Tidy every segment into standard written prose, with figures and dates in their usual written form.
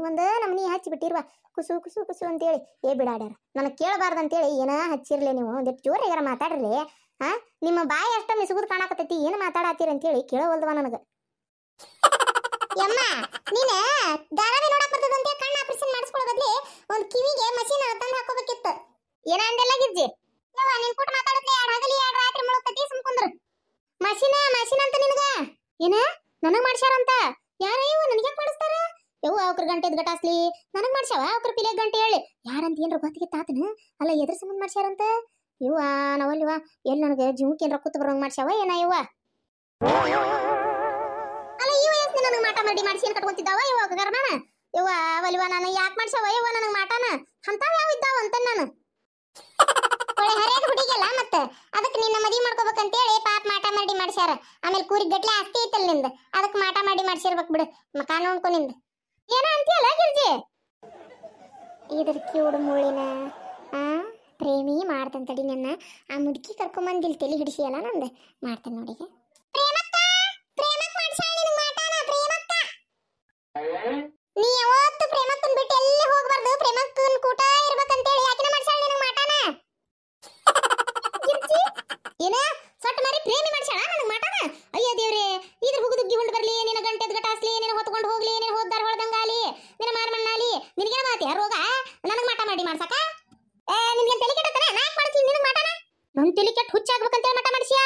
ಒಂದು ನಮ್ನಿ ಹಚ್ಚಿ ಬಿಟ್ಟಿರುವ ಕುಸು ಕುಸು ಕುಸು ಅಂತೇಳಿ ಬಿಡಾಡ್ಯಾರ ನನಗೆ ಕೇಳಬಾರ್ದಂತೇಳಿ ಏನ ಹಚ್ಚಿರ್ಲಿ ನೀವು ಒಂದಿಟ್ಟು ಜೋರ್ ಹೇಗಾರ ಮಾತಾಡ್ರಿ ಹಾ ನಿಮ್ಮ ಬಾಯಿ ಅಷ್ಟ ಮಿಸುಗುದ್ ಕಾಣಕತ್ತೈತಿ ಏನು ಮಾತಾಡತ್ತೀರಿ ಅಂತೇಳಿ ಕೇಳವಲ್ದವ ನನಗೆ ಯಮ್ಮ ನೀನ ಧಾರಾವಾಹಿ ನೋಡಕ್ ಬರ್ತದಂತೆ ಕಣ್ಣ ಆಪರೇಷನ್ ಮಾಡಿಸ್ಕೊಳ್ಳೋ ಬದ್ಲಿ ಒಂದು ಕಿವಿಗೆ ಮಷೀನ್ ತಂದು ಹಾಕೋಬೇಕಿತ್ತು ಏನ ಅಂದೆಲ್ಲ ಗಿಜ್ಜಿ ಯವ್ವ ನಿನ್ ಕೂಟ ಮಾತಾಡತ್ಲೆ ಎರಡು ಹಗಲಿ ಎರಡು ರಾತ್ರಿ ಮುಳುಗತಿ ಸುಮ್ಕುಂದ್ರು ಮಷೀನ್ ಅಂತ ನಿನಗ ಏನ ನನಗ್ ಮಾಡ್ಸ್ಯಾರಂತ ಯಾರ ಇವ ನನಗೆ ಮಾಡಿಸ್ತಾರ ಯವ್ವ ಅವ್ರ ಗಂಟೆದ್ ಗಟಾಸ್ಲಿ ನನಗ್ ಮಾಡ್ಸ್ಯಾವ ಅವ್ರ ಪಿಲೆ ಗಂಟೆ ಹೇಳಿ ಯಾರಂತ ಏನ್ರ ಗೊತ್ತಿಗೆ ತಾತನ ಅಲ್ಲ ಎದ್ರ ಸಂಬಂಧ ಮಾಡ್ಸ್ಯಾರಂತ ಇವ್ವ ನಾವಲ್ಲಿವ ಎಲ್ಲಿ ನನಗೆ ಜೀವಕ್ಕೆ ಏನ್ರ ಕೂತ್ ಬರೋಂಗ್ ಮಾಡ್ಸ್ಯಾವ ಏನ ಇವ್ವ ಅಲ್ಲ ಇವ ಯಾಕೆ ನನಗೆ ಮಾಟ ಮಾಡಿ ಮಾಡಿಸಿ ಏನ್ ಕಟ್ಕೊಂತಿದ್ದಾವ ಇವ ಗರ್ಮಣ ಇವ್ವ ಅವಲ್ಲಿವ ನಾನು ಯಾಕೆ ಮಾಡ್ಸ್ಯಾವ ಇವ ನನಗೆ ಮಾಟನ ಅಂತಾವ ಯಾವ ಇದ್ದಾವ ಅಂತ ನಾನು ಒಳ್ಳೆ ಹರಿಯದ ಹುಡುಗಿಯಲ್ಲ ಮತ್ತೆ ಅದಕ್ಕೆ ನಿನ್ನ ಮದುವೆ ಮಾಡ್ಕೋಬೇಕಂತೇಳಿ ಪಾಪ ಮಾಟ ಮಾಡಿ ಮಾಡ್ಸ್ಯಾರ ಆಮೇಲೆ ಕೂರಿ ಗಟ್ಲೆ ಆಸ್ತಿ ಐತಲ್ ನಿಂದ ಅದಕ್ಕೆ ಮಾಟ ಮಾಡಿ ಮಾಡ್ಸಿರ್ಬೇಕು ಬಿಡು ಮಕ ನೋಡ್ಕೊ ನಿಂದ ಏನ ಅಂತೀಯಲ್ಲ ಗಿರ್ಜಿ ಇದ್ರ ಕಿವುಡು ಮುಳ್ಳಿನ ಪ್ರೇಮಿ ಮಾಡ್ತಂತಡಿ ನನ್ನ ಆ ಮುದುಕಿ ಕರ್ಕೊಂಬಂದಿಲ್ ತಲೆ ಹಿಡಿಸಿಯಲ್ಲ ನಂದು ಮಾಡ್ತಾನೆ ನೋಡಿ ನೀ ಯಾವತ್ತು ಪ್ರೇಮಕ್ಕನ್ ಬಿಟ್ಟು ಎಲ್ಲಿ ಹೋಗ್ಬಾರ್ದು ಪ್ರೇಮಕ್ಕನ್ ಕೂಟ ಇರ್ಬೇಕಂತೇಳಿ ಯಾಕಿನ ಮಾಡ್ಸಾಳ ನಿನಗೆ ಮಾಟಾನ ಏನ ಸೊಟ್ಟ ಮಾರಿ ಪ್ರೇಮಿ ಮಾಡ್ಸಾಳ ನನಗೆ ಮಾಟಾನ ಅಯ್ಯೋ ದೇವ್ರೆ ಇದ್ರ ಹುಗುದುಗ್ಗಿ ಉಂಡು ಬರ್ಲಿ ನಿನ್ನ ಗಂಟೆದ್ ಗಟಾಸ್ಲಿ ನಿನ್ನ ಹೊತ್ಕೊಂಡು ಹೋಗ್ಲಿ ನೀನು ಹೋದ್ದಾರ ಹೊಳ್ದಂಗಾಲಿ ನಿನ್ನ ಮಾರ್ಮಣ್ಣಾಲಿ ನಿನಗೆ ಮಾತೆ ರೋಗ ನನಗೆ ಮಾಟ ಮಾಡಿ ಮಾಡ್ಸಕ ನಿನ್ಗೆ ತಲೆ ಕೆಟ್ಟತನ ನಾಕ್ ಮಾಡಿಸ್ಲಿ ನಿನಗೆ ಮಾಟಾನ ನನ್ನ ತಲೆ ಕೆಟ್ಟ ಹುಚ್ಚಾಗ್ಬೇಕಂತೇಳಿ ಮಾಟ ಮಾಡಿಸ್ಯಾ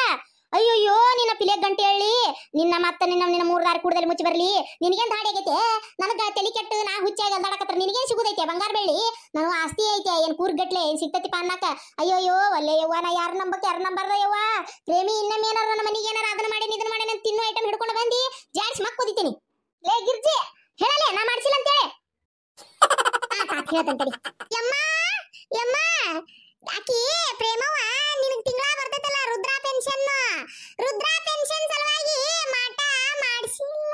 ಅಯ್ಯೋಯ್ಯೋ ನಿನ್ನ ಪಿಲೆ ಗಂಟೆ ಹೇಳಿ ನಿನ್ನ ಮತ್ತೆ ನಿನ್ನ ಮೂರು ದಾರಿ ಕೂಡದಲ್ಲಿ ಮುಚ್ಚಿ ಬರ್ಲಿ ನಿನಗೇನ್ ದಾಡಿ ಆಗೈತೆ ನನಗ ತಲೆ ಕೆಟ್ಟು ನಾ ಹುಚ್ಚಾಗಿ ಅಲ್ದಾಡಕತ್ರ ನಿನಗೇನ್ ಸಿಗುದೈತೆ ಬಂಗಾರ ಬೆಳ್ಳಿ ನಾನು ಆಸ್ತಿ ಐತೆ ಏನ್ ಕೂರ್ಗಟ್ಲೆ ಏನ್ ಸಿಗ್ತತಿ ಪಾನ್ನಕ ಅಯ್ಯೋಯ್ಯೋ ಒಲ್ಲೆ ಯವ್ವ ನಾ ಯಾರ ನಂಬರ್ದ ಯವ್ವ ಪ್ರೇಮಿ ಇನ್ನೊಮ್ಮೆ ಏನಾರ ನಮ್ಮ ಮನೆಗೆ ಏನಾರ ಅದನ್ನ ಮಾಡಿ ಇದನ್ನ ಮಾಡಿ ನಾನು ತಿನ್ನೋ ಐಟಮ್ ಹಿಡ್ಕೊಂಡು ಬಂದಿ ಜಾಡ್ಸ್ ಮಕ್ ಕುದಿತೀನಿ ಲೇ ಗಿರ್ಜಿ ಹೇಳಲೆ ನಾ ಮಾಡ್ಸಿಲ್ಲ ಅಂತೇಳಿ ಹೇಳ್ತಂತಡಿ ಯಮ್ಮ ಯಮ್ಮ ಆಕಿ ಪ್ರೇಮವ್ವ ನಿನಗೆ ತಿಂಗಳ ಬರ್ತೈತಲ್ಲ ರುದ್ರಾ ಪೆನ್ಷನ್ ಸಲುವಾಗಿ ಮಾಟ ಮಾಡಿಸಿಲ್ಲ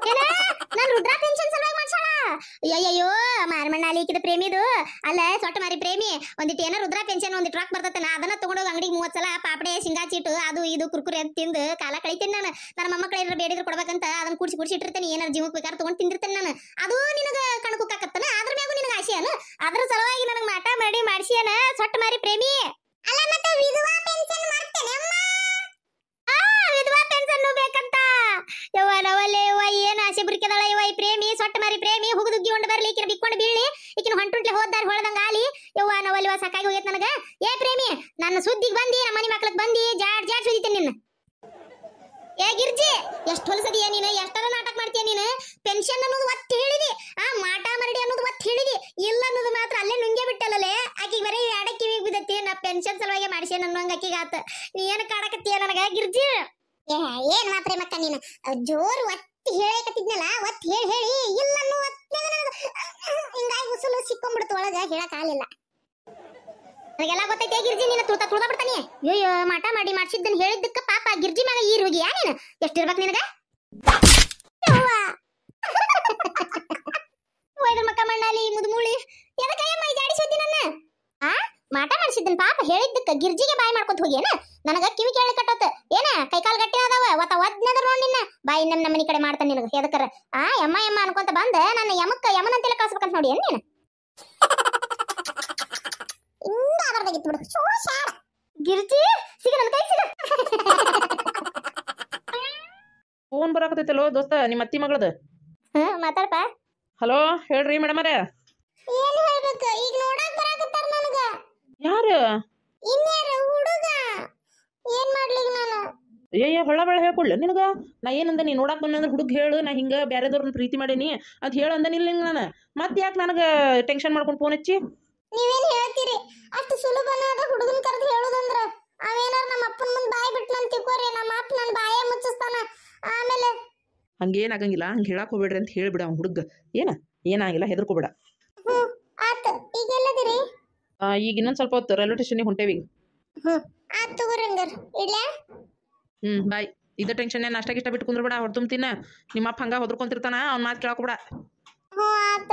ಏನ ನಾನು ರುದ್ರಾ ಪೆನ್ಷನ್ ಸಲುವಾಗಿ ಮಾಡ್ಸಾಳ ಅಯ್ಯಯ್ಯೋ ಮಾರಮಣ್ಣಾಲಿ ಈಕಿದ ಪ್ರೇಮಿದು ಅಲ್ಲ ಸೊಟ್ಟ ಮಾರಿ ಪ್ರೇಮಿ ಒಂದಿಟ್ಟು ಏನೋ ರುದ್ರಾ ಪೆನ್ಷನ್ ಒಂದಿಟ್ಟು ರಾಕ್ ಬರ್ತೈತೆ ನಾ ಅದನ್ನ ತಗೊಂಡೋಗಿ ಅಂಗಡಿಗೆ 30 ಸಲ ಪಾಪಡೆ ಶೇಂಗಾ ಚೀಟು ಅದು ಇದು ಕುರ್ಕುರಿ ಅಂತ ತಿಂದು ಕಾಲ ಕಳಿತೀನಿ ನಾನು ನನ್ನ ಮೊಮ್ಮಕ್ಕಳು ಏನಾರ ಬೇಡಿದ್ರು ಕೊಡ್ಬೇಕಂತ ಅದನ್ನ ಕೂಡಿಸಿ ಇಟ್ಟಿರ್ತೇನೆ ಏನಾರ ಜೀವಕ್ಕೆ ಬೇಕಾದ್ರೆ ತಗೊಂಡು ತಿಂದಿರ್ತೇನೆ ನಾನು ಅದು ನಿನಗೆ ಕಣ್ಕುಕ್ಕಾಕತ್ತನ ಅದ್ರ ಮ್ಯಾಗೂ ನಿನಗೆ ಆಸೆ ಅಲ್ಲ ಅದ್ರ ಸಲುವಾಗಿ ನನಗೆ ಮಾಟ ಮಾಡಿ ಮಾಡ್ಸಿಯನ ಸೊಟ್ಟ ಮಾರಿ ಪ್ರೇಮಿ ಅಲ್ಲ ಮತ್ತೆ ವಿಧವಾ ಪೆನ್ಷನ್ ಮಾಡ್ತೇನೆ ಅಮ್ಮ ವಿಧವಾ ಪೆನ್ಷನ್ ಬೇಕಂತ ಯವ್ವ ನವಲ್ಲೇ ಯವ್ವ ಏನ್ ಆಸೆ ಬುರ್ಕಿದಾಳ ಯವ್ವ ಈ ಪ್ರೇಮಿ ಸೊಟ್ಟ ಮಾರಿ ಪ್ರೇಮಿ ಹುಗುದುಗ್ಗಿ ಉಂಡು ಬರ್ಲಿ ಈಕಿನ ಬಿಕ್ಕೊಂಡು ಬೀಳಿ ಈಕಿನ ಹೊಂಟುಂಟ್ಲೆ ಹೋದ್ದಾರ ಹೊಳದಂಗ ಆಲಿ ಯವ್ವ ನವಲ್ಲಿವ ಸಾಕಾಗಿ ಹೋಗೈತೆ ನನಗ ಏ ಪ್ರೇಮಿ ನನ್ನ ಸುದ್ದಿಗೆ ಬಂದಿ ನಮ್ಮ ಮನೆ ಮಕ್ಳಿಗೆ ಬಂದಿ ಜಾಡ್ ಸುದಿತೀನಿ ನಿನ್ನ ಏ ಗಿರ್ಜಿ ಎಷ್ಟು ಹೊಲಸದಿಯ ನೀನು ಎಷ್ಟರ ನಾಟಕ ಮಾಡ್ತೀಯ ನೀನು ಪೆನ್ಷನ್ ಅನ್ನೋದು ಒತ್ತಿ ಹೇಳಿದಿ ಮಾಟ ಮರಡಿ ಅನ್ನೋದು ಒತ್ತಿ ಹೇಳಿದಿ ಇಲ್ಲ ಅನ್ನೋದು ಮಾತ್ರ ಅಲ್ಲೇ ನುಂಗೆ ಬಿಟ್ಟಲ್ಲೇ ಆಕಿಗೆ ಬರೀ ಎಡ ಕಿವಿಗೆ ಬಿದ್ದತಿ ನಾ ಪೆನ್ಷನ್ ಸಲುವಾಗಿ ಮಾಡಿಸಿ ನನ್ನ ಆಕಿಗೆ ಆತ ನೀ ಏನು ಕಾಡಕತ್ತೀಯ ನನಗ ಗಿರ್ಜಿ ಏನ್ ಮಾತ್ರ ಮಕ್ಕ ನೀನು ಜೋರು ಒತ್ತಿ ಹೇಳಕತ್ತಿದ್ನಲ್ಲ ಒತ್ತಿ ಹೇಳಿ ಇಲ್ಲ ಅನ್ನೋ ಹಿಂಗಾಗಿ ಉಸುಲು ಸಿಕ್ಕೊಂಡ್ಬಿಡ್ತು ಒಳಗ ಹೇಳಕ್ ಆಗಲಿಲ್ಲ ನನಗೆಲ್ಲ ಗೊತ್ತೈತೆ ಗಿರ್ಜಿ ನೀನು ತುಳ್ದ ಬಿಡ್ತಾನೆ ಅಯ್ಯೋ ಮಾಟ ಮಾಡಿ ಮಾಡ್ಸಿದ್ದನ್ ಹೇಳಿದ್ದಕ್ಕ ಪಾಪ ಗಿರ್ಜಿ ಮ್ಯಾಗ ಈರ್ ಹೋಗಿಯಾ ನೀನು ಎಷ್ಟಿರ್ಬೇಕು ನಿನಗ ಹೋಯ್ದ್ರ ಮಕ್ಕ ಮಣ್ಣಾಲಿ ಮುದುಮೂಳಿ ಎದಕ್ಕಯ್ಯ ಮೈ ಜಾಡಿಸಿದ್ದಿ ನನ್ನ ಮಾಟ ಮಾಡಿಸಿದ್ದನ್ ಪಾಪ ಹೇಳಿದ್ದಕ್ಕ ಗಿರ್ಜಿಗೆ ಬಾಯಿ ಮಾಡ್ಕೊತ ಹೋಗ್ಯಾನ ನನಗ ಕಿವಿ ಕೇಳಿ ಕಟ್ಟೋತ ಏನ ಕೈಕಾಲ್ ಗಟ್ಟಿ ಅದಾವ ಒದ್ನದ್ರ ನೋಡ್ ನಿನ್ನ ಬಾಯಿ ನಮ್ಮ ಮನಿ ಕಡೆ ಮಾಡ್ತಾನೆ ನಿನಗ ಎದಕ್ಕರ ಯಮ್ಮ ಅನ್ಕೊಂತ ಬಂದ ನನ್ನ ಯಮನಂತೆಲ್ಲ ಕಳ್ಸ್ಬೇಕಂತ ನೋಡಿ ಏನ್ ನೀನು ಗಿರ್ಜಿ ಸಿಗ ನನ್ನ ಕೈ ಸಿಗ ಫೋನ್ ಬರಾಕತೈತಲ್ಲೋ ದೋಸ್ತ ನಿಮ್ಮ ಅತ್ತಿ ಮಗಳದ ಮಾತಾಡಪ್ಪ ಹಲೋ ಹೇಳ್ರಿ ಮೇಡಮರೇ ಏನು ಹೇಳ್ಬೇಕು ಈಗ ನೋಡಕ್ ಬರಾಕತ್ತಾರ ನನಗ ಯಾರು ಇನ್ಯಾರು ಹುಡುಗ ಏನ್ ಮಾಡ್ಲಿಗ ನಾನು ಏ ಹೊಳ್ಳ ಬೆಳ ಹೇಳ್ಕೊಡ್ಲ ನಿನಗ ನಾ ಏನಂದ ನೀ ನೋಡಕ್ ಬಂದ್ರೆ ಹುಡುಗ ಹೇಳು ನಾ ಹಿಂಗ ಬ್ಯಾರೆದವ್ರನ್ನ ಪ್ರೀತಿ ಮಾಡೀನಿ ಅಂತ ಹೇಳಂದನಿಲ್ಲ ನಿಂಗೆ ನಾನು ಮತ್ತೆ ಯಾಕೆ ನನಗೆ ಟೆನ್ಷನ್ ಮಾಡ್ಕೊಂಡು ಫೋನ್ ಹಚ್ಚಿ ನೀವೇನ್ ಹೇಳ್ತೀರಿ ಅಷ್ಟು ಸುಲಭನಾದ ಹುಡುಗನ ಕರೆದು ಹೇಳೋದಂದ್ರ ಅವೇನಾರ ನಮ್ಮ ಅಪ್ಪನ ಮುಂದೆ ಬಾಯಿ ಬಿಟ್ಲಂತ ತಿಳ್ಕೋರಿ ನಮ್ಮ ಅಪ್ಪ ನನ್ನ ಬಾಯೇ ಮುಚ್ಚಿಸ್ತಾನ ಆಮೇಲೆ ಹಂಗೇನಾಗಂಗಿಲ್ಲ ಹಂಗೆ ಹೇಳಕ್ ಹೋಗ್ಬೇಡ್ರಿ ಅಂತ ಹೇಳ್ಬಿಡ ಅವ್ನ ಹುಡುಗ ಏನಾಗಿಲ್ಲ ಹೆದರ್ಕೋಬೇಡ ಆತ ಈಗ ಎಲ್ಲದಿರಿ ಈಗ ಇನ್ನೊಂದು ಸ್ವಲ್ಪ ಹೊತ್ತು ರೈಲ್ವೆ ಸ್ಟೇಷನ್ಗೆ ಹೊಂಟೇವಿ ಆತ ತಗೋರಿ ಹಂಗಾರ ಇಡ್ಲಾ ಬಾಯ್ ಇದ ಟೆನ್ಷನ್ ನಾಷ್ಟ ಗಿಷ್ಟ ಬಿಟ್ಟು ಕುಂದ್ರಬೇಡ ಹೊರ ತುಂಬ್ತೀನ ನಿಮ್ಮ ಅಪ್ಪ ಹಂಗ ಹೊದ್ಕೊಂತಿರ್ತಾನ ಅವ್ನ ಮಾತು ಕೇಳಕೋಬೇಡ ಆತ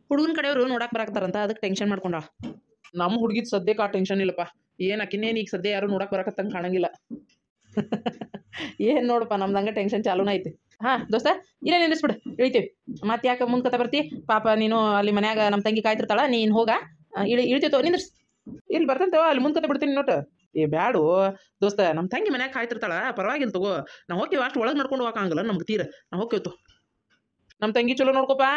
ಹುಡುಗನ ಕಡೆಯವರು ನೋಡಕ್ ಬರಾಕತ್ತಾರಂತ ಅದಕ್ಕೆ ಟೆನ್ಷನ್ ಮಾಡ್ಕೊಂಡ ನಮ್ಮ ಹುಡುಗಿದ್ ಸದ್ಯಕ್ಕೆ ಆ ಟೆನ್ಷನ್ ಇಲ್ಲಪ್ಪ ಏನ್ ಅಕಿನೇನು ಈಗ ಸದ್ಯ ಯಾರು ನೋಡಕ್ ಬರಾಕತ್ತಂಗೆ ಕಾಣಂಗಿಲ್ಲ ಏನ್ ನೋಡಪ್ಪ ನಮ್ದಂಗ ಟೆನ್ಷನ್ ಚಾಲೂನ ಐತಿ ಹಾಂ ದೋಸ್ತ ಇಲ್ಲೇ ನಿಂದಿಸ್ಬಿಡು ಇಳಿತೀವಿ. ಮತ್ತೆ ಯಾಕೆ ಮುಂದ್ಕತ ಬರ್ತಿ ಪಾಪ ನೀನು ಅಲ್ಲಿ ಮನ್ಯಾಗ ನಮ್ಮ ತಂಗಿ ಕಾಯ್ತಿರ್ತಾಳ ನೀನು ಹೋಗ ಇಳಿತೀವಿ ನಿಂದ್ರಸ್ ಇಲ್ಲಿ ಬರ್ತಂತವ ಅಲ್ಲಿ ಮುಂದ್ಕತ ಬಿಡ್ತೀನಿ ನೋಟ. ಏ ಬ್ಯಾಡು ದೋಸ್ತ ನಮ್ಮ ತಂಗಿ ಮನ್ಯಾಗ ಕಾಯ್ತಿರ್ತಾಳ ಪರವಾಗಿಲ್ಲ ತಗೋ. ನಾವು ಹೋಗ್ತೀವಿ ಅಷ್ಟು ಒಳಗೆ ನಡ್ಕೊಂಡು ಹೋಗಂಗಿಲ್ಲ ನಮ್ಗೆ ತೀರ ನಾವು ಹೋಗ್ತೀವಿ ನಮ್ಮ ತಂಗಿ ಚಲೋ ನೋಡ್ಕೊಪ್ಪ.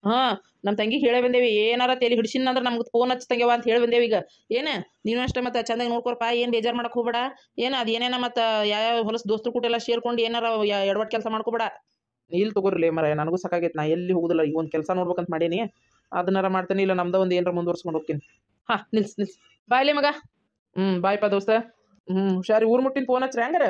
ಹಾಂ ನಮ್ಮ ತಂಗಿಗೆ ಹೇಳೇ ಬಂದೇವಿ ಏನಾರ ತಲೆ ಹಿಡಿಸಿನ ಅಂದ್ರೆ ನಮ್ಗೆ ಫೋನ್ ಹಚ್ಚಂಗೆವ ಅಂತ ಹೇಳಿ ಬಂದೇವಿ. ಈಗ ಏನು ನೀನು ಅಷ್ಟೇ ಮತ್ತೆ ಚಂದಾಗಿ ನೋಡ್ಕೊರಪ್ಪ, ಏನು ಬೇಜಾರು ಮಾಡಕ್ಕೆ ಹೋಗ್ಬೇಡ. ಏನು ಅದು ಏನೇನ ಮತ್ತು ಯಾವ ಹೊಲಸು ದೋಸ್ತರ ಕೂಟೆಲ್ಲ ಸೇರ್ಕೊಂಡು ಏನಾರ ಎಡವಟ್ಟು ಕೆಲಸ ಮಾಡ್ಕೋಬೇಡ. ಇಲ್ಲಿ ತಗೋರ್ಲಿ ಮರ ನನಗೂ ಸಾಕಾಗೈತೆ, ನಾ ಎಲ್ಲಿ ಹೋಗುದಿಲ್ಲ ಈಗ ಒಂದು ಕೆಲಸ ನೋಡ್ಬೇಕಂತ ಮಾಡೀನಿ, ಅದನ್ನಾರ ಮಾಡ್ತೀನಿ ಇಲ್ಲ ನಮ್ದು ಒಂದು ಏನಾರ ಮುಂದುವರ್ಸ್ಕೊಂಡು ಹೋಗ್ತೀನಿ. ಹಾಂ ನಿಲ್ಸ್ ಬಾಯ್ಲಿ ಮಗ. ಬಾಯ್ಪ ದೋಸ್ತ. ಹುಷಾರಿ ಊರು ಮುಟ್ಟಿನ ಫೋನ್ ಹಚ್ರಿ ಹಂಗಾರ.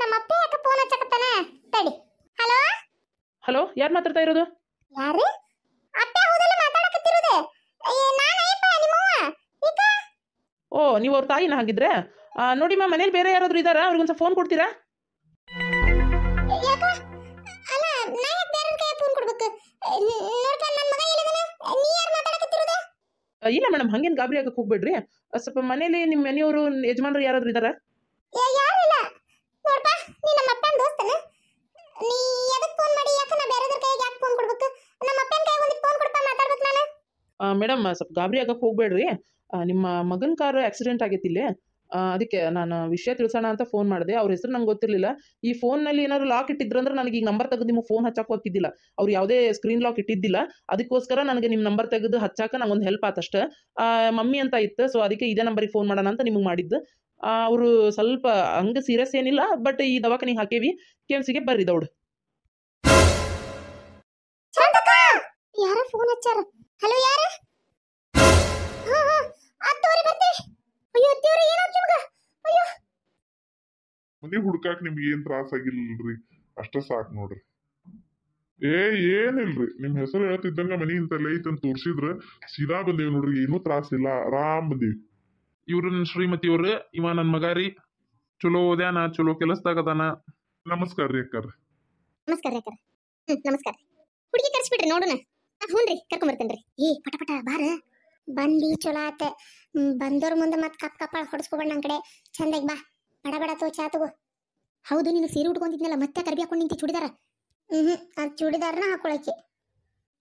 ನಮ್ಮ ಅಪ್ಪ ಯಾಕೆ ಫೋನ್ ಹಚ್ಚಕತ್ತಾನ ತಡಿ. ಹಲೋ ಹಲೋ ಯಾರು ಮಾತಾಡ್ತಾ ಇರೋದು? ಯಾರು? ಅಪ್ಪ ಹೌದಲ್ಲ ಮಾತಾಡಕತ್ತಿರೋದು. ನಾನು ಅಯ್ಯಪ್ಪ ನಿಮ್ಮವ್ವ ಈಗ. ಓ ನೀವು ಅವ್ರ ತಾಯಿನ ಹಾಗಿದ್ರೆ ನೋಡಿ ಮನೇಲಿ ಬೇರೆ ಯಾರಾದರೂ ಇದ್ದಾರಾ ಅವ್ರಿಗೊಂದು ಫೋನ್ ಕೊಡ್ತೀರಾ? ಯಾಕ ಅಲ್ಲ ನಾ ಯಾಕೆ ಬೇರೆ ಕೈ ಫೋನ್ ಕೊಡ್ಬೇಕು? ನೋಡ್ಕ ನನ್ನ ಮಗ ಎಲ್ಲಿದಾನ? ನೀ ಯಾರು ಮಾತಾಡಕತ್ತಿರೋದು? ಇಲ್ಲ ಮೇಡಮ್ ಹಂಗೇನು ಗಾಬರಿ ಆಗಕ್ಕೆ ಹೋಗ್ಬೇಡ್ರಿ. ಸ್ವಲ್ಪ ಮನೇಲಿ ನಿಮ್ಮ ಮನೆಯವರು ಯಜಮಾನರು ಯಾರಾದರೂ ಇದ್ದಾರಾ? ಯಾರಿಲ್ಲ ನೋಡ್ಪ, ನೀ ನಮ್ಮ ಅಪ್ಪನ ದೋಸ್ತನ. ನೀ ಎದಕ್ಕೆ ಫೋನ್ ಮಾಡಿ ಯಾಕೆ ನಾ ಬೇರೆದ್ರ ಕೈಗೆ ಯಾಕೆ ಫೋನ್ ಕೊಡ್ಬೇಕು? ನಮ್ಮ ಅಪ್ಪನ ಕೈಗೆ ಒಂದು ಫೋನ್ ಕೊಡ್ಪ ಮಾತಾಡ್ಬೇಕು ನಾನು. ಮೇಡಮ್ ಸ್ವಲ್ಪ ಗಾಬರಿ ಆಗಕ್ಕೆ ಹೋಗ್ಬೇಡ್ರಿ. ನಿಮ್ಮ ಮಗನ ಕಾರು ಆಕ್ಸಿಡೆಂಟ್ ಆಗೈತಿ ಇಲ್ಲಿ. ಅದಕ್ಕೆ ನಾನು ವಿಷಯ ತಿಳಿಸೋಣ ಅಂತ ಫೋನ್ ಮಾಡಿದೆ. ಅವ್ರ ಹೆಸರು ನಂಗೆ ಗೊತ್ತಿರಲಿಲ್ಲ. ಈ ಫೋನ್ನಲ್ಲಿ ಏನಾದ್ರು ಲಾಕ್ ಇಟ್ಟಿದ್ರಂದ್ರೆ ನನಗೆ ಈಗ ನಂಬರ್ ತೆಗೆದು ನಿಮಗೆ ಫೋನ್ ಹಚ್ಚಕ್ಕೆ ಹೋಗ್ತಿದ್ದಿಲ್ಲ. ಅವ್ರು ಯಾವುದೇ ಸ್ಕ್ರೀನ್ ಲಾಕ್ ಇಟ್ಟಿದ್ದಿಲ್ಲ. ಅದಕ್ಕೋಸ್ಕರ ನನಗೆ ನಿಮ್ಮ ನಂಬರ್ ತೆಗೆದು ಹಚ್ಚಾಕ ನಂಗೊಂದು ಹೆಲ್ಪ್ ಆತಷ್ಟೆ. ಮಮ್ಮಿ ಅಂತ ಇತ್ತು, ಸೊ ಅದಕ್ಕೆ ಇದೇ ನಂಬರಿಗೆ ಫೋನ್ ಮಾಡೋಣ ಅಂತ ನಿಮಗೆ ಮಾಡಿದ್ದು. ಅವರು ಸ್ವಲ್ಪ ಹಂಗೆ ಸೀರಿಯಸ್ ಏನಿಲ್ಲ, ಬಟ್ ಈ ದವಾಖಾನಿಗೆ ಹಾಕೇವಿ, ಕೆಮ್ಸಿಗೆ ಬರ್ರಿ ದೌಡು. ಯಾರ ಫೋನ್ ಹಚ್ಚಾರ? ಹಲೋ ಯಾರು? ಅತ್ತೋರಿ ಬರ್ತೀವಿ. ಅಯ್ಯೋ ಅತ್ತಿಯವ್ರೆ ಏನಾಯ್ತು ನಿಮ್ಗೆ? ಅಯ್ಯೋ ಮನೆ ಹುಡ್ಕಾಕ್ ನಿಮ್ಗೆ ಏನ್ ತ್ರಾಸ ಆಗಿಲ್ಲಲ್ರಿ, ಅಷ್ಟ ಸಾಕ್ ನೋಡ್ರಿ. ಏನಿಲ್ರಿ, ನಿಮ್ ಹೆಸರು ಹೇಳ್ತಿದ್ದಂಗ ಮನಿ ಇಂತಲ್ಲ ಐತಂತ ತೋರ್ಸಿದ್ರ ಸೀದಾ ಬಂದೇವಿ ನೋಡ್ರಿ, ಏನೂ ತ್ರಾಸ ಇಲ್ಲ, ಆರಾಮ್ ಬಂದೇವಿ. ಇವ್ರ ನನ್ ಶ್ರೀಮತಿ ಅವ್ರ, ಇವ ನನ್ ಮಗ ರೀ. ಚಲೋ ಓದ್ಯಾನ, ಚಲೋ ಕೆಲಸದಾಗ ಅದಾನ. ನಮಸ್ಕಾರ ರೀ ಅಕ್ಕಾರ. ನಮಸ್ಕಾರ ರೀ ಅಕ್ಕಾರ. ನಮಸ್ಕಾರ. ಹುಡುಗಿ ಕರ್ಸ್ಬಿಡ್ರಿ ನೋಡೋಣ. ಹ್ಞೂ ರೀ ಕರ್ಕೊಂಬರ್ತೇನ್ರಿ. ಪಟ ಪಟ ಬಾರ ಬಂದಿ ಚಲೋ ಆತ. ಬಂದವ್ರ ಮುಂದೆ ಮತ್ತೆ ಕಪ್ಪ ಹೊಡ್ಸ್ಕೊಬೇಡ ನನ್ನ ಕಡೆ. ಚಂದಾಗಿ ಬಾ, ಬಡ ಬಡ ತೋ ಚಾ ತಗೋ. ಹೌದು ನೀನು ಸೀರೆ ಉಟ್ಕೊಂಡಿದ್ನಲ್ಲ ಮತ್ತೆ ಕರ್ಬಿ ಹಾಕೊಂಡು ನಿಂತಿ ಚೂಡಿದಾರ? ಅದು ಚೂಡಿದಾರನ ಹಾಕೊಳಕ್ಕೆ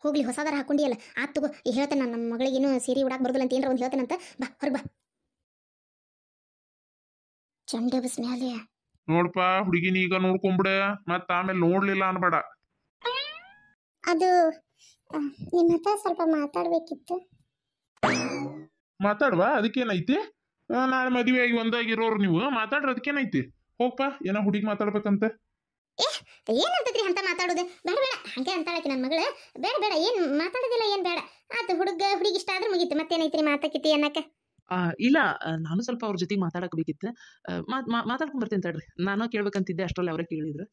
ಹೋಗ್ಲಿ, ಹೊಸದಾರ ಹಾಕೊಂಡಿಯಲ್ಲ ಆತ್ ತಗೋ. ಈಗ ಹೇಳ್ತೇನೆ ನಾನು ನಮ್ಮ ಮಗಳಿಗೇನು ಸೀರೆ ಉಡಾಕ್ ಬರ್ದಿಲ್ಲ ಅಂತ ಏನಾರ ಒಂದು ಹೇಳ್ತೇನಂತ. ಬಾ ಹೊರಗೆ ಬಾ. ಚಂಡೆ ಬಸ್ ಮ್ಯಾಲೆ ನೋಡ್ಪ ಹುಡುಗಿನ ಈಗ ನೋಡ್ಕೊಂಬಿಡ, ಮತ್ತ ಆಮೇಲೆ ನೋಡ್ಲಿಲ್ಲ ಅನ್ಬೇಡ. ಅದು ನಿಮ್ಮ ಹತ್ರ ಸ್ವಲ್ಪ ಮಾತಾಡ್ಬೇಕಿತ್ತು. ಮಾತಾಡ್ವಾ, ಅದಕ್ಕೇನೈತಿ? ನಾಳೆ ಮದುವೆ ಆಗಿ ಒಂದಾಗಿರೋರು ನೀವು ಮಾತಾಡ್ರ ಅದಕ್ಕೇನೈತಿ? ಹೋಗ್ಪ, ಏನೋ ಹುಡುಗಿ ಮಾತಾಡ್ಬೇಕಂತ. ಏನಂತದ್ರಿ ಅಂತ ಮಾತಾಡೋದು? ಬೇಡ ಬೇಡ, ಹಂಗೆ ಅಂತಾಳಕ್ಕೆ ನನ್ನ ಮಗಳು. ಬೇಡ ಬೇಡ, ಏನು ಮಾತಾಡೋದಿಲ್ಲ, ಏನು ಬೇಡ. ಆತು, ಹುಡುಗಿ ಇಷ್ಟ ಆದ್ರೆ ಮುಗೀತು, ಮತ್ತೇನೈತ್ರಿ ಮಾತಾಕಿತಿ ಅನ್ನಕ್ಕೆ. ಇಲ್ಲ ನಾನು ಸ್ವಲ್ಪ ಅವ್ರ ಜೊತೆಗೆ ಮಾತಾಡಬೇಕಿತ್ತು. ಮಾತಾಡ್ಕೊಂಡ್ ಬರ್ತೀನಿ ತಡ್ರಿ. ನಾನು ಕೇಳ್ಬೇಕಂತಿದ್ದೆ, ಅಷ್ಟರಲ್ಲಿ ಅವರೇ ಕೇಳಿದ್ರು.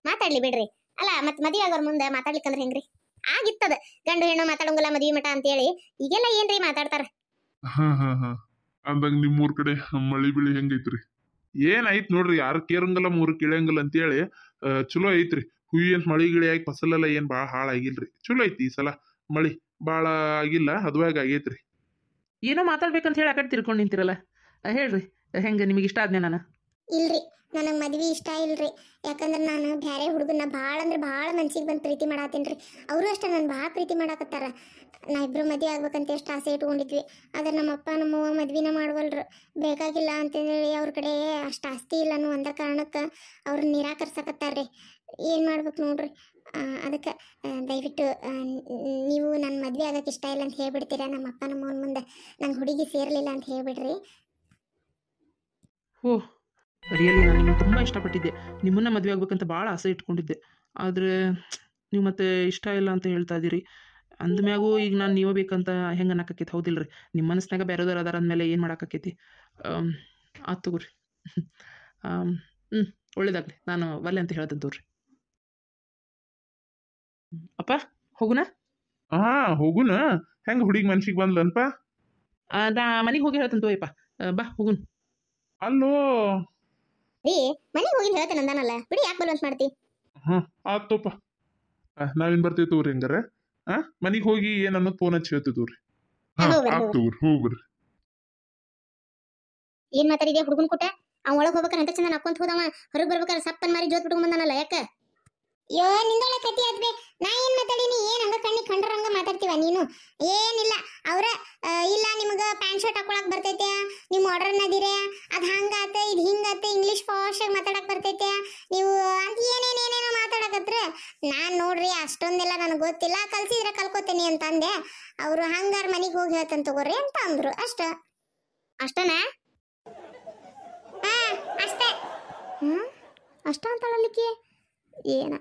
ಮಾತಾಡ್ಲಿ ಬಿಡ್ರಿ. ಅಲ್ಲ ಮತ್ತೆ ಮದುವೆ ಆಗೋರ್ ಮುಂದೆ ಮಾತಾಡ್ಲಿಕ್ಕಂದ್ರೆ ಹೆಂಗ್ರಿ? ಆಗಿತ್ತದ ಗಂಡು ಹೆಣ್ಣು ಮಾತಾಡೋಂಗಿಲ್ಲ ಮದುವೆ ಮಠ ಅಂತೇಳಿ. ಈಗೆಲ್ಲ ಏನ್ರಿ ಮಾತಾಡ್ತಾರ? ಹಾ ಅಂದಂಗ ನಿಮ್ಮೂರ್ ಕಡೆ ಮಳಿ ಬಿಳಿ ಹೆಂಗೈತ್ರಿ? ಏನಾಯ್ತು ನೋಡ್ರಿ, ಯಾರು ಕೇರಂಗಲ್ಲ ಮೂರು ಕೇಳಂಗಿಲ್ಲ ಅಂತೇಳಿ ಚಲೋ ಐತ್ರಿ. ಹುಯಿ ಅಂತ ಮಳಿ ಗಿಳಿ ಆಗಿ ಫಸಲೆಲ್ಲ ಏನ್ ಭಾಳ ಹಾಳಾಗಿಲ್ರಿ. ಚಲೋ ಐತಿ ಈ ಸಲ ಮಳಿ, ಭಾಳ ಆಗಿಲ್ಲ, ಹದವಾಗಿ ಆಗೈತ್ರಿ. ಏನೋ ಮಾತಾಡ್ಬೇಕಂತ ಹೇಳಿ ಆ ಕಡೆ ತಿರ್ಕೊಂಡು ನಿಂತಿರಲ್ಲ, ಹೇಳ್ರಿ ಹೆಂಗೆ ನಿಮಗೆ ಇಷ್ಟ ಆದ್ನೆ ನಾನು? ಇಲ್ರಿ, ನನಗೆ ಮದ್ವೆ ಇಷ್ಟ ಇಲ್ರಿ. ಯಾಕಂದ್ರೆ ನಾನು ಬೇರೆ ಹುಡುಗನ ಭಾಳ ಅಂದ್ರೆ ಭಾಳ ಮನ್ಸಿಗೆ ಬಂದು ಪ್ರೀತಿ ಮಾಡತ್ತೀನಿ ರೀ. ಅವರು ಅಷ್ಟೇ ನಾನು ಭಾಳ ಪ್ರೀತಿ ಮಾಡಾಕತ್ತಾರ. ನಾ ಇಬ್ಬರು ಮದುವೆ ಆಗ್ಬೇಕಂತ ಎಷ್ಟು ಆಸೆ ಇಟ್ಕೊಂಡಿದ್ವಿ. ಆದ್ರೆ ನಮ್ಮಪ್ಪ ನಮ್ಮವ್ವ ಮದ್ವಿನ ಮಾಡವಲ್ರು. ಬೇಕಾಗಿಲ್ಲ ಅಂತೇಳಿ ಅವ್ರ ಕಡೆ ಅಷ್ಟು ಆಸ್ತಿ ಇಲ್ಲ ಅನ್ನೋ ಒಂದ ಕಾರಣಕ್ಕೆ ಅವ್ರು ನಿರಾಕರ್ಸಕತ್ತಾರ್ರಿ. ಏನು ಮಾಡ್ಬೇಕು ನೋಡ್ರಿ. ಅದಕ್ಕೆ ದಯವಿಟ್ಟು ನೀವು ನನ್ನ ಮದುವೆ ಆಗಕ್ಕೆ ಇಷ್ಟ ಇಲ್ಲ ಅಂತ ಹೇಳ್ಬಿಡ್ತೀರಾ ನಮ್ಮಪ್ಪ ನಮ್ಮವ್ವನ ಮುಂದೆ. ನಂಗೆ ಹುಡುಗಿ ಸೇರಲಿಲ್ಲ ಅಂತ ಹೇಳ್ಬಿಡ್ರಿ. ಓಹ್ ರಿಯಲಿ ನಾನು ನಿಮ್ಮನ್ನು ತುಂಬ ಇಷ್ಟಪಟ್ಟಿದ್ದೆ, ನಿಮ್ಮನ್ನು ಮದುವೆ ಆಗ್ಬೇಕಂತ ಭಾಳ ಆಸೆ ಇಟ್ಕೊಂಡಿದ್ದೆ. ಆದರೆ ನೀವು ಮತ್ತೆ ಇಷ್ಟ ಇಲ್ಲ ಅಂತ ಹೇಳ್ತಾ ಇದ್ದೀರಿ. ಅಂದಮ್ಯಾಗೂ ಈಗ ನಾನು ನೀವೇ ಬೇಕಂತ ಹೆಂಗೆ ಅನ್ನಕೈತಿ? ಹೌದಿಲ್ಲ ರೀ, ನಿಮ್ಮ ಮನಸ್ಸಿನಾಗ ಬೇರೆದವ್ರು ಅದಾರ ಅಂದಮೇಲೆ ಏನು ಮಾಡೋಕ್ಕಾಕೈತಿ? ಆತು ತಗೋರಿ. ಒಳ್ಳೇದಾಗಲಿ, ನಾನು ಒಲ್ಲೆ ಅಂತ ಹೇಳ್ತೇನೆ ತಗೋರಿ. ಅಪ್ಪ ಹೋಗುನಾ? ಹೋಗುನ. ಹೆಂಗ ಹುಡುಗಿ ಮನ್ಸಿಗೆ ಬಂದ್ಲನ್ಪ? ನಾ ಮನೆಗೆ ಹೋಗಿ ಹೇಳ್ತೇನೆ ತಗೋಯಪ್ಪ. ಬಾ ಹೋಗುನ್. ಅಲ್ಲೋ ರೀ, ಮನೆಗೆ ಹೋಗಿ ಹೇಳ್ತೇನೆ ಅಂದಾನಲ್ಲ, ಬಿಡಿ ಯಾಕೆ ಬಲ್ವಂತ ಮಾಡ್ತಿ? ಆತೋಪ, ನಾವೇನ್ ಬರ್ತೀವಿ ತಗೋರಿ. ಹಂಗಾರ ಮನಿಗೆ ಹೋಗಿ ಏನ್ ಅನ್ನೋದು ಫೋನ್ ಹಚ್ಚಿ ಹೇಳ್ತೀವಿ ತಗೋರಿ. ಆತ್ ತಗೋರಿ, ಹೋಗ್ಬರ್ರಿ. ಏನ್ ಮಾತಾಡಿದೆ ಹುಡುಗನ್ ಕೂಟ ಅವ್ ಒಳಗ್ ಹೋಗ್ಬೇಕಾರೆ ಅಂತ ಚಂದ ನಕ್ಕೊಂತ ಹೋದವ ಹೊರಗ್ ಬರ್ಬೇಕಾರೆ ಸಪ್ಪನ್ ಮಾರಿ ಜೋತ್ ಬಿಟ್ಕೊಂಡ್ ಬಂದಾನಲ್ಲ ಯಾಕ ಯೋ ನಿಂದೊಳ ಕತಿ ಆದ್ಬೆ ನಾ ಏನ್ ಮಾತಾಡೀನಿ ಏನ್ ಹಂಗ ಕಣ್ಣಿ ಕಂಡ್ರಂಗ ಮಾತಾಡ್ತೀವ ನೀನು ಏನಿಲ್ಲ ಅವ್ರ ಇಲ್ಲ ನಿಮಗ ಪ್ಯಾಂಟ್ ಶರ್ಟ್ ಹಾಕೊಳಕ್ ಬರ್ತೈತೆ ನೀವು ಮಾಡರ್ನ್ ಅದಿರೆ ಅದ್ ಹಂಗಾತ ಇದ್ ಹಿಂಗಾತ ಇಂಗ್ಲಿಷ್ ಪಾಶ್ ಆಗಿ ಮಾತಾಡಕ್ ಬರ್ತೈತೆ ನೀವು ಅಂತ ಏನೇನೇನೇನೋ ಮಾತಾಡಕತ್ರ ನಾನ್ ನೋಡ್ರಿ ಅಷ್ಟೊಂದೆಲ್ಲ ನನಗೆ ಗೊತ್ತಿಲ್ಲ ಕಲ್ಸಿದ್ರೆ ಕಲ್ಕೋತೀನಿ ಅಂತ ಅಂದೆ ಅವ್ರು ಹಂಗಾರ ಮನಿಗ್ ಹೋಗಿ ಹೇಳ್ತಾನೆ ತಗೋರಿ ಅಂತ ಅಂದ್ರು ಅಷ್ಟನಾ ಹಾ ಅಷ್ಟೇ ಅಷ್ಟ ಅಂತಾಳಲ್ಲಿಕ್ಕೆ ಏನ